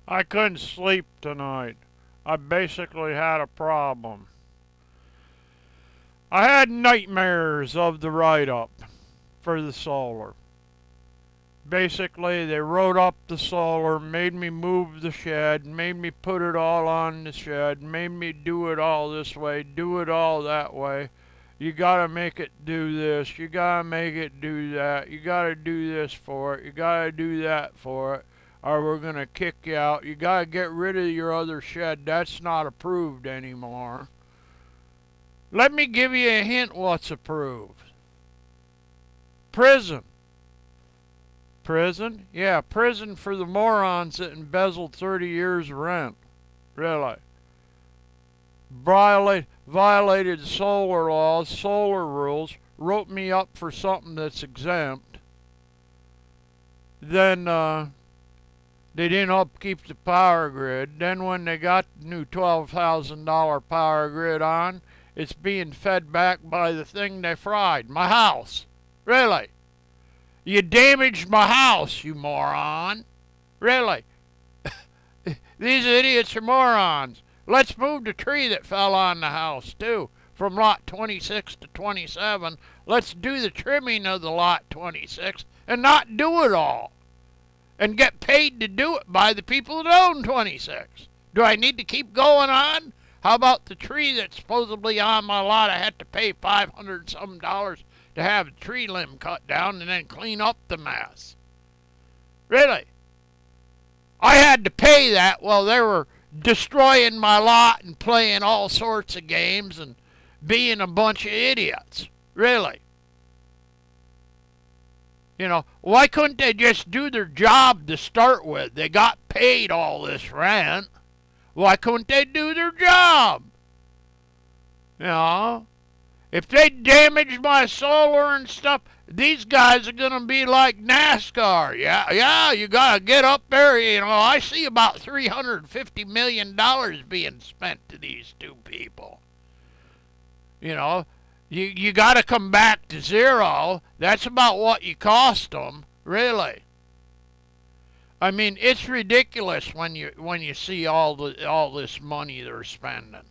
I couldn't sleep tonight. I basically had a problem. I had nightmares of the write up for the solar. Basically, they wrote up the solar, made me move the shed, made me put it all on the shed, made me do it all this way, do it all that way. You gotta make it do this, you gotta make it do that, you gotta do this for it, you gotta do that for it, or we're gonna kick you out. You gotta get rid of your other shed, that's not approved anymore. Let me give you a hint what's approved. Prison. Prison? Yeah, prison for the morons that embezzled 30 years of rent. Really. Violated solar laws, solar rules, wrote me up for something that's exempt. Then they didn't upkeep the power grid. Then when they got the new $12,000 power grid on, it's being fed back by the thing they fried, my house. Really. You damaged my house, you moron. Really. These idiots are morons. Let's move the tree that fell on the house, too, from lot 26 to 27. Let's do the trimming of the lot 26 and not do it all. And get paid to do it by the people that own 26. Do I need to keep going on? How about the tree that's supposedly on my lot? I had to pay $500 some dollars to have a tree limb cut down and then clean up the mess. Really? I had to pay that while they were destroying my lot and playing all sorts of games and being a bunch of idiots. Really. You know, why couldn't they just do their job to start with? They got paid all this rent. Why couldn't they do their job? You know, if they damage my solar and stuff, these guys are going to be like NASCAR. Yeah, you got to get up there. You know, I see about $350 million being spent to these two people. You know, you got to come back to zero. That's about what you cost them, really. I mean, it's ridiculous when you see all this money they're spending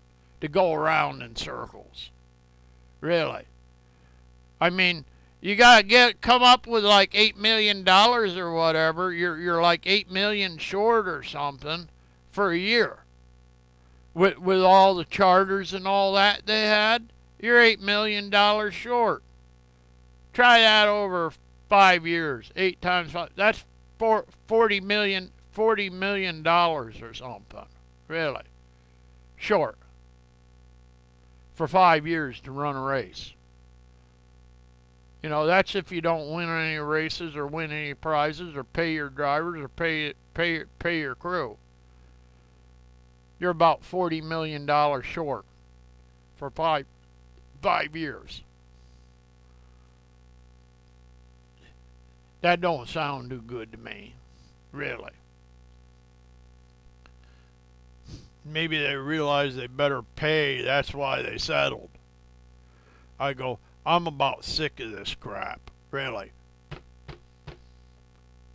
to go around in circles. Really. I mean, you gotta come up with like $8 million or whatever. You're like 8 million short or something for a year. With all the charters and all that they had, you're $8 million short. Try that over 5 years. 8 times 5. That's $40 million or something. Really. Short. For 5 years to run a race. You know, that's if you don't win any races or win any prizes or pay your drivers or pay your crew. You're about $40 million short for five years. That don't sound too good to me, really. Maybe they realize they better pay, that's why they settled. I go, I'm about sick of this crap, really.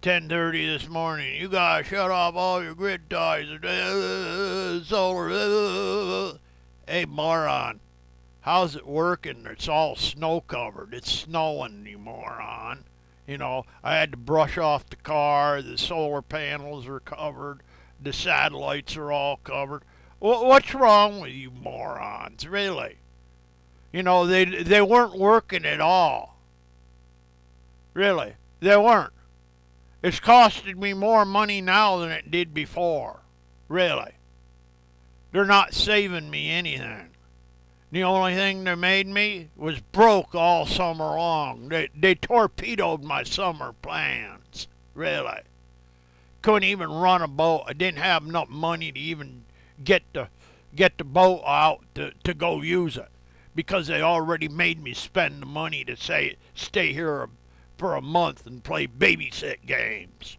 10:30 this morning, you gotta shut off all your grid ties, solar. Hey, moron, how's it working? It's all snow covered. It's snowing, you moron. You know, I had to brush off the car, the solar panels are covered, the satellites are all covered. What's wrong with you morons, really? You know, they weren't working at all. Really, they weren't. It's costing me more money now than it did before. Really. They're not saving me anything. The only thing they made me was broke all summer long. They torpedoed my summer plans. Really. Couldn't even run a boat. I didn't have enough money to even get the boat out to go use it. Because they already made me spend the money to stay here for a month and play babysit games.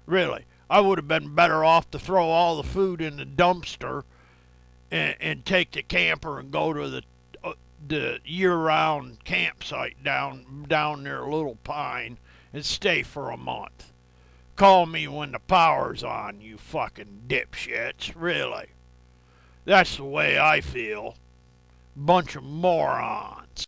Really. I would have been better off to throw all the food in the dumpster and take the camper and go to the year-round campsite down near Little Pine and stay for a month. Call me when the power's on, you fucking dipshits. Really. That's the way I feel. Bunch of morons.